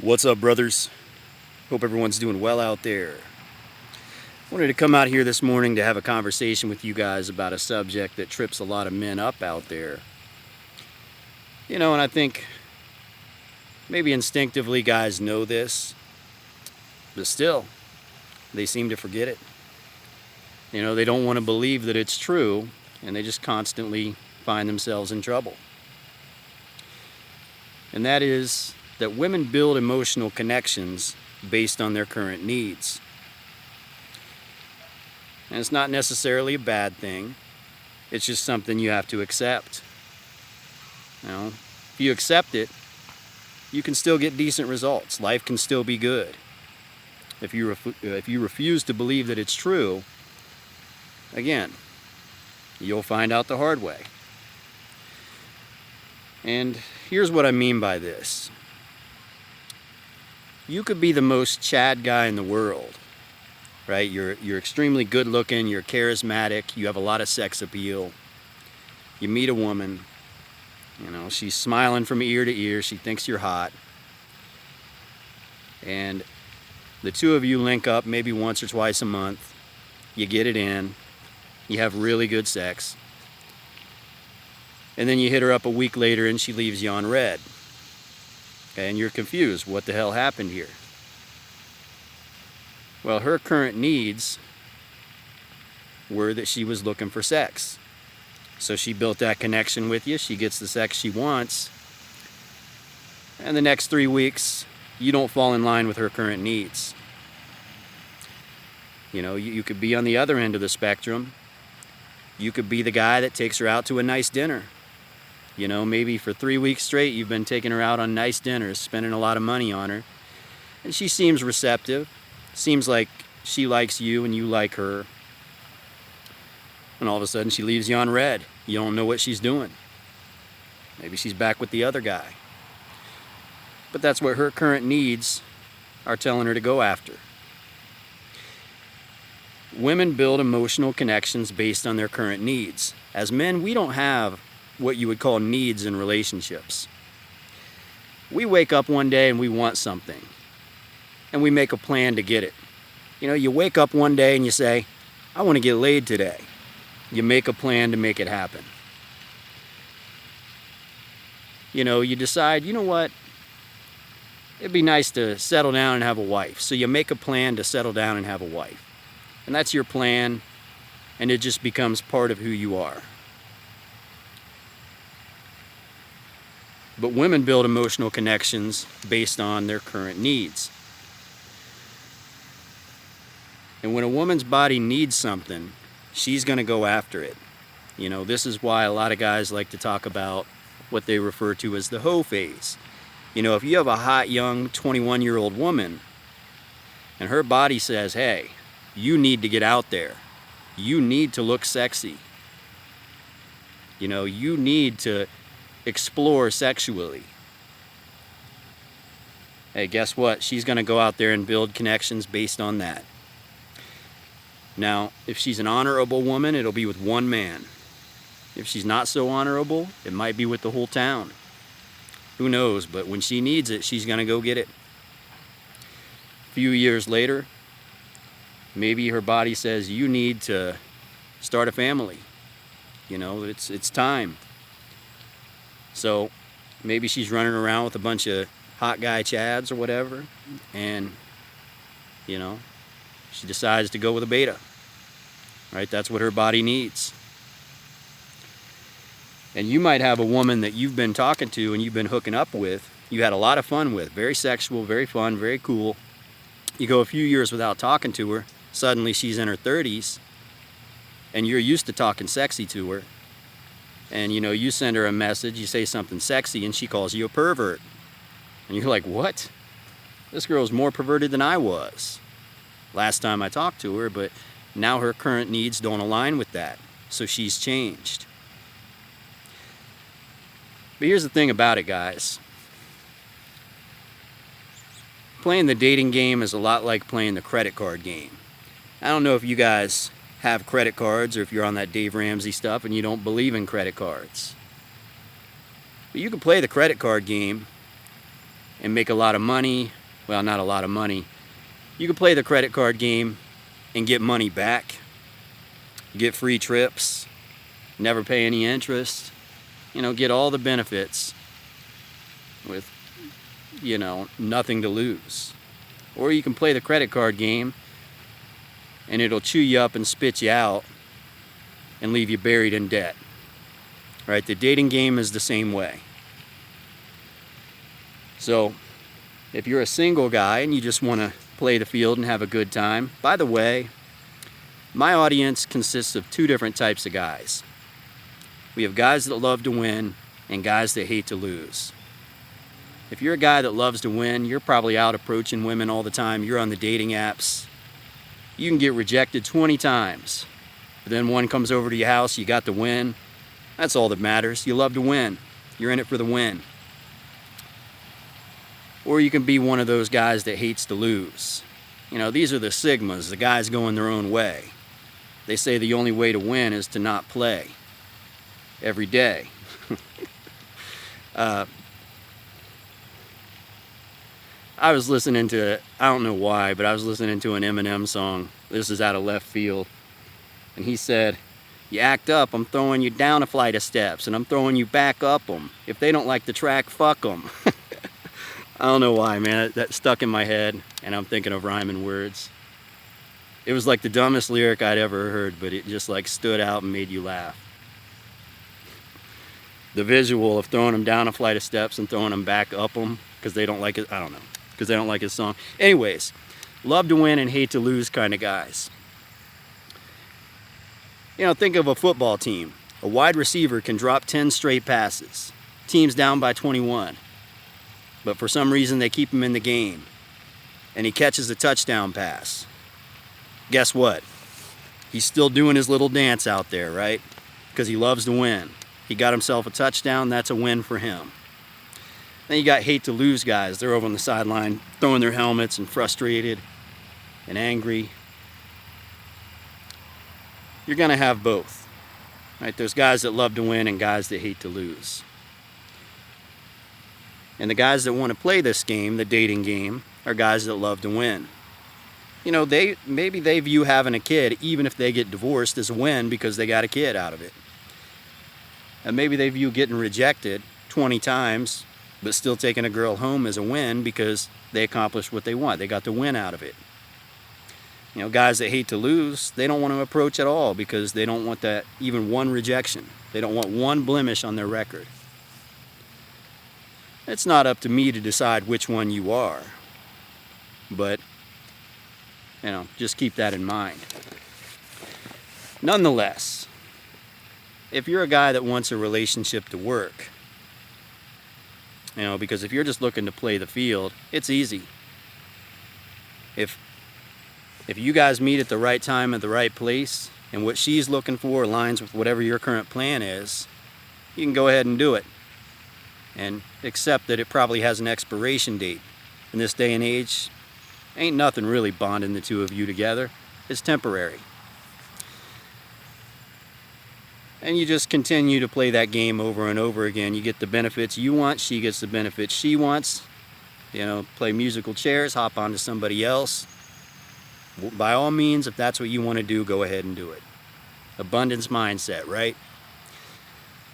What's up, brothers? Hope everyone's doing well out there. Wanted to come out here this morning to have a conversation with you guys about a subject that trips a lot of men up out there. And I think maybe instinctively guys know this, but still, they seem to forget it. They don't want to believe that it's true, and they just constantly find themselves in trouble. And that is that women build emotional connections based on their current needs. And it's not necessarily a bad thing. It's just something you have to accept. If you accept it, you can still get decent results. Life can still be good. If you refuse to believe that it's true, again, you'll find out the hard way. And here's what I mean by this. You could be the most Chad guy in the world, right? You're extremely good looking, you're charismatic, you have a lot of sex appeal. You meet a woman, she's smiling from ear to ear, she thinks you're hot. And the two of you link up maybe once or twice a month. You get it in, you have really good sex. And then you hit her up a week later and she leaves you on red. And you're confused. What the hell happened here? Well, her current needs were that she was looking for sex. So she built that connection with you. She gets the sex she wants. And the next 3 weeks, you don't fall in line with her current needs. You could be on the other end of the spectrum. You could be the guy that takes her out to a nice dinner. Maybe for 3 weeks straight you've been taking her out on nice dinners, spending a lot of money on her. And she seems receptive. Seems like she likes you and you like her. And all of a sudden she leaves you on red. You don't know what she's doing. Maybe she's back with the other guy. But that's what her current needs are telling her to go after. Women build emotional connections based on their current needs. As men, we don't have what you would call needs in relationships. We wake up one day and we want something, and we make a plan to get it. You wake up one day and you say, I want to get laid today. You make a plan to make it happen. You decide, what? It'd be nice to settle down and have a wife. So you make a plan to settle down and have a wife. And that's your plan, and it just becomes part of who you are. But women build emotional connections based on their current needs. And when a woman's body needs something, she's going to go after it. This is why a lot of guys like to talk about what they refer to as the hoe phase. If you have a hot, young, 21-year-old woman, and her body says, hey, you need to get out there. You need to look sexy. You need to explore sexually. Hey, guess what? She's going to go out there and build connections based on that. Now, if she's an honorable woman, it'll be with one man. If she's not so honorable, it might be with the whole town. Who knows? But when she needs it, she's going to go get it. A few years later, maybe her body says, you need to start a family. It's time. So maybe she's running around with a bunch of hot guy chads or whatever, and she decides to go with a beta. Right? That's what her body needs. And you might have a woman that you've been talking to and you've been hooking up with, you had a lot of fun with, very sexual, very fun, very cool. You go a few years without talking to her, suddenly she's in her 30s, and you're used to talking sexy to her. And you send her a message, you say something sexy, and she calls you a pervert. And you're like, what? This girl's more perverted than I was last time I talked to her, but now her current needs don't align with that. So she's changed. But here's the thing about it, guys. Playing the dating game is a lot like playing the credit card game. I don't know if you guys have credit cards or if you're on that Dave Ramsey stuff and you don't believe in credit cards. But you can play the credit card game and make a lot of money. Well, not a lot of money. You can play the credit card game and get money back, get free trips, never pay any interest, get all the benefits with, nothing to lose. Or you can play the credit card game and it'll chew you up and spit you out and leave you buried in debt. Right? The dating game is the same way. So if you're a single guy and you just want to play the field and have a good time, by the way, my audience consists of two different types of guys. We have guys that love to win and guys that hate to lose. If you're a guy that loves to win, you're probably out approaching women all the time. You're on the dating apps. You can get rejected 20 times. But then one comes over to your house, you got the win. That's all that matters. You love to win. You're in it for the win. Or you can be one of those guys that hates to lose. These are the Sigmas, the guys going their own way. They say the only way to win is to not play every day. I was listening to, I don't know why, but I was listening to an Eminem song. This is out of left field. And he said, "You act up, I'm throwing you down a flight of steps, and I'm throwing you back up them. If they don't like the track, fuck them." I don't know why, man. That stuck in my head, and I'm thinking of rhyming words. It was like the dumbest lyric I'd ever heard, but it just stood out and made you laugh. The visual of throwing them down a flight of steps and throwing them back up them because they don't like it. I don't know. Because they don't like his song. Anyways, love to win and hate to lose kind of guys. Think of a football team. A wide receiver can drop 10 straight passes. Team's down by 21. But for some reason they keep him in the game. And he catches a touchdown pass. Guess what? He's still doing his little dance out there, right? Because he loves to win. He got himself a touchdown, that's a win for him. Then you got hate to lose guys. They're over on the sideline throwing their helmets and frustrated and angry. You're going to have both. Right? There's guys that love to win and guys that hate to lose. And the guys that want to play this game, the dating game, are guys that love to win. Maybe they view having a kid, even if they get divorced, as a win because they got a kid out of it. And maybe they view getting rejected 20 times but still taking a girl home as a win because they accomplished what they want. They got the win out of it. Guys that hate to lose, they don't want to approach at all because they don't want that even one rejection. They don't want one blemish on their record. It's not up to me to decide which one you are. But, just keep that in mind. Nonetheless, if you're a guy that wants a relationship to work, because if you're just looking to play the field, it's easy. If you guys meet at the right time at the right place, and what she's looking for aligns with whatever your current plan is, you can go ahead and do it. And accept that it probably has an expiration date. In this day and age, ain't nothing really bonding the two of you together. It's temporary. And you just continue to play that game over and over again. You get the benefits you want, she gets the benefits she wants. Play musical chairs, hop onto somebody else. By all means, if that's what you want to do, go ahead and do it. Abundance mindset, right?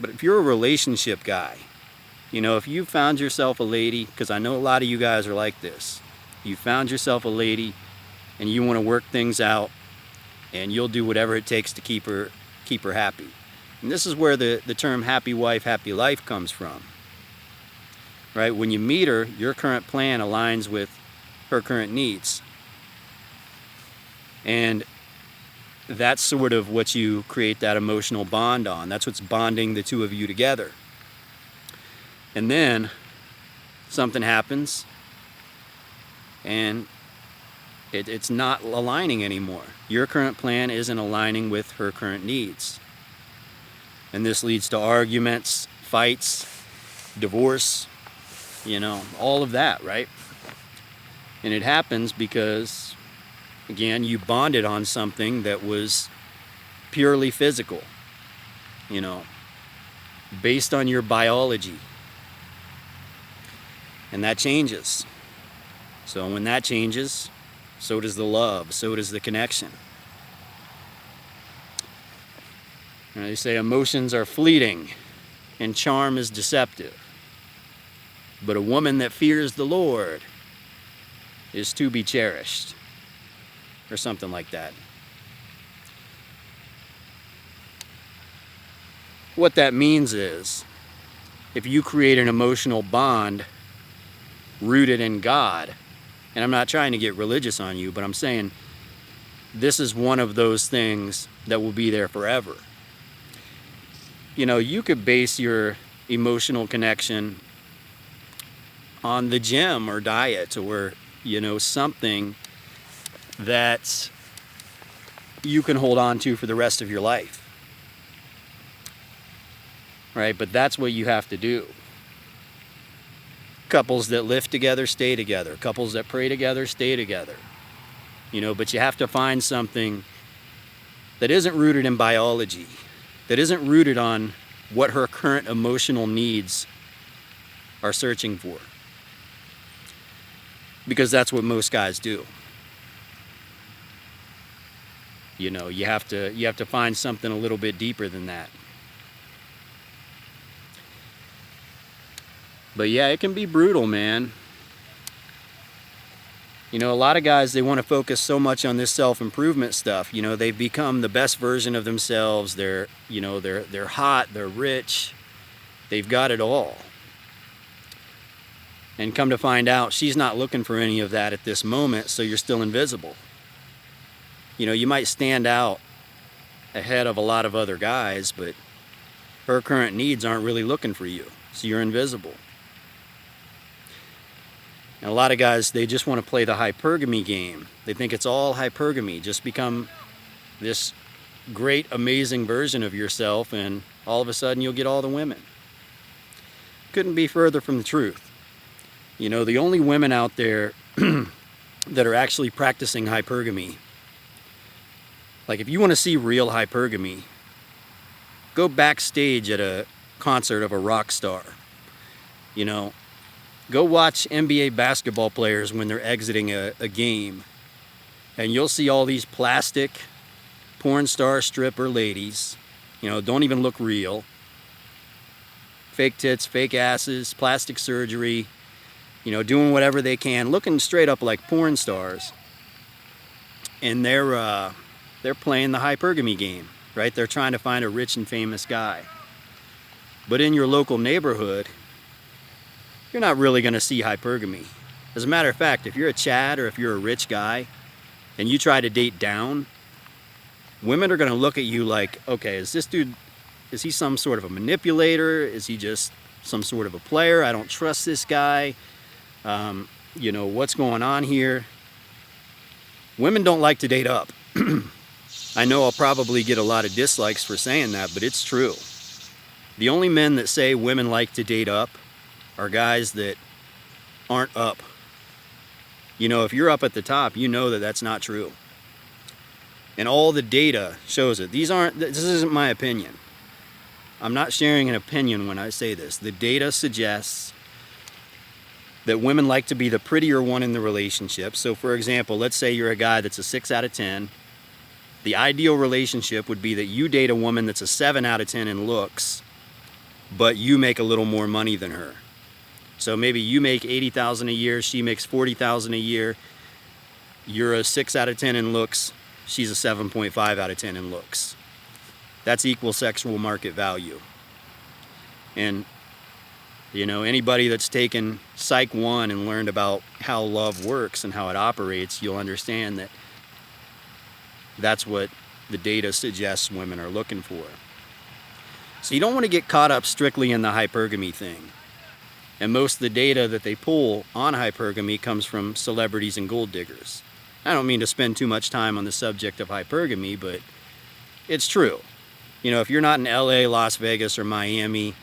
But if you're a relationship guy, if you found yourself a lady, because I know a lot of you guys are like this, you found yourself a lady and you want to work things out and you'll do whatever it takes to keep her happy. And this is where the term happy wife, happy life comes from. Right? When you meet her, your current plan aligns with her current needs. And that's sort of what you create that emotional bond on. That's what's bonding the two of you together. And then something happens and it's not aligning anymore. Your current plan isn't aligning with her current needs. And this leads to arguments, fights, divorce, all of that, right? And it happens because, again, you bonded on something that was purely physical, based on your biology. And that changes. So when that changes, so does the love, so does the connection. And they say emotions are fleeting and charm is deceptive. But a woman that fears the Lord is to be cherished. Or something like that. What that means is, if you create an emotional bond rooted in God, and I'm not trying to get religious on you, but I'm saying this is one of those things that will be there forever. You know, you could base your emotional connection on the gym or diet or, you know, something that you can hold on to for the rest of your life. Right? But that's what you have to do. Couples that live together, stay together. Couples that pray together, stay together. You know, but you have to find something that isn't rooted in biology, that isn't rooted on what her current emotional needs are searching for. Because that's what most guys do. You know, you have to find something a little bit deeper than that. But yeah, it can be brutal, man. You know, a lot of guys, they want to focus so much on this self-improvement stuff. You know, they've become the best version of themselves. They're, you know, they're hot, they're rich. They've got it all. And come to find out, she's not looking for any of that at this moment, so you're still invisible. You know, you might stand out ahead of a lot of other guys, but her current needs aren't really looking for you, so you're invisible. And a lot of guys, they just want to play the hypergamy game. They think it's all hypergamy. Just become this great, amazing version of yourself, and all of a sudden you'll get all the women. Couldn't be further from the truth. You know, the only women out there that are actually practicing hypergamy, like if you want to see real hypergamy, go backstage at a concert of a rock star. You know, go watch NBA basketball players when they're exiting a game, and you'll see all these plastic porn star stripper ladies, you know, don't even look real. Fake tits, fake asses, plastic surgery, you know, doing whatever they can, looking straight up like porn stars. And they're playing the hypergamy game, right? They're trying to find a rich and famous guy. But in your local neighborhood, you're not really going to see hypergamy. As a matter of fact, if you're a Chad or if you're a rich guy and you try to date down, women are going to look at you like, okay, is this dude, is he some sort of a manipulator? Is he just some sort of a player? I don't trust this guy. You know, what's going on here? Women don't like to date up. I know I'll probably get a lot of dislikes for saying that, but it's true. The only men that say women like to date up are guys that aren't up. You know, if you're up at the top, you know that that's not true. And all the data shows it. This isn't my opinion. I'm not sharing an opinion when I say this. The data suggests that women like to be the prettier one in the relationship. So for example, let's say you're a guy that's a 6 out of 10. The ideal relationship would be that you date a woman that's a 7 out of 10 in looks, but you make a little more money than her. So maybe you make $80,000 a year, she makes $40,000 a year. You're a 6 out of 10 in looks, she's a 7.5 out of 10 in looks. That's equal sexual market value. And you know, anybody that's taken Psych 1 and learned about how love works and how it operates, you'll understand that that's what the data suggests women are looking for. So you don't want to get caught up strictly in the hypergamy thing. And most of the data that they pull on hypergamy comes from celebrities and gold diggers. I don't mean to spend too much time on the subject of hypergamy, but it's true. You know, if you're not in LA, Las Vegas, or Miami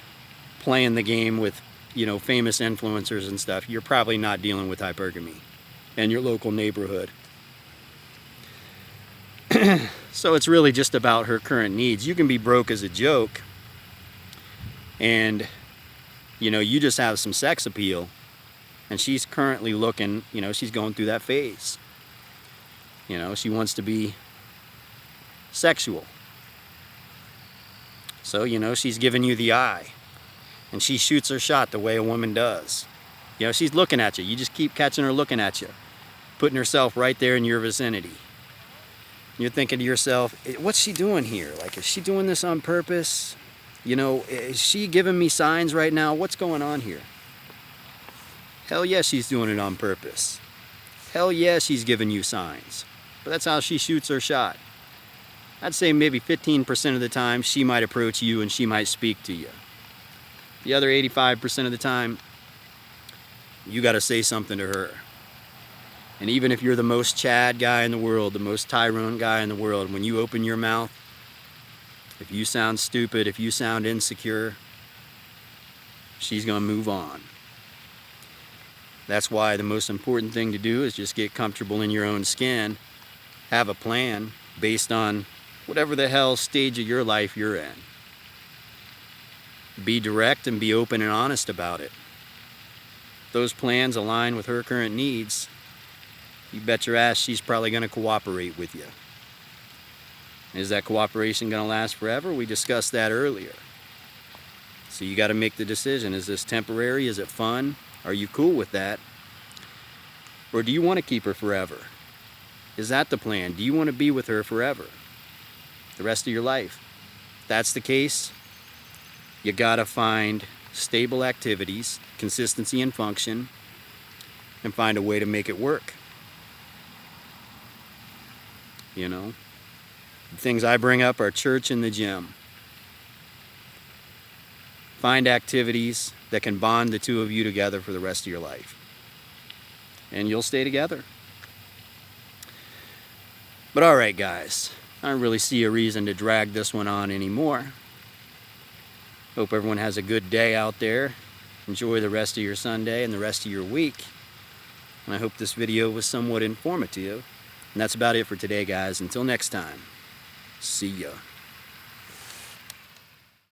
playing the game with, you know, famous influencers and stuff, you're probably not dealing with hypergamy in your local neighborhood. So it's really just about her current needs. You can be broke as a joke and, you know, you just have some sex appeal And she's currently looking, you know, she's going through that phase. You know, she wants to be sexual. So, you know, she's giving you the eye. And she shoots her shot the way a woman does. You know, she's looking at you. You just keep catching her looking at you, putting herself right there in your vicinity. You're thinking to yourself, what's she doing here? Like, is she doing this on purpose? You know, is she giving me signs right now? What's going on here? Hell yeah, she's doing it on purpose. Hell yeah, she's giving you signs. But that's how she shoots her shot. I'd say maybe 15% of the time she might approach you and she might speak to you. The other 85% of the time, you got to say something to her. And even if you're the most Chad guy in the world, the most Tyrone guy in the world, when you open your mouth, if you sound stupid, if you sound insecure, she's going to move on. That's why the most important thing to do is just get comfortable in your own skin, have a plan based on whatever the hell stage of your life you're in. Be direct and be open and honest about it. If those plans align with her current needs, you bet your ass she's probably going to cooperate with you. Is that cooperation going to last forever? We discussed that earlier. So you got to make the decision. Is this temporary? Is it fun? Are you cool with that? Or do you want to keep her forever? Is that the plan? Do you want to be with her forever? The rest of your life? If that's the case, you got to find stable activities, consistency and function, and find a way to make it work. You know, the things I bring up are church and the gym. Find activities that can bond the two of you together for the rest of your life. And you'll stay together. But all right, guys, I don't really see a reason to drag this one on anymore. Hope everyone has a good day out there. Enjoy the rest of your Sunday and the rest of your week. And I hope this video was somewhat informative. And that's about it for today, guys. Until next time, see ya.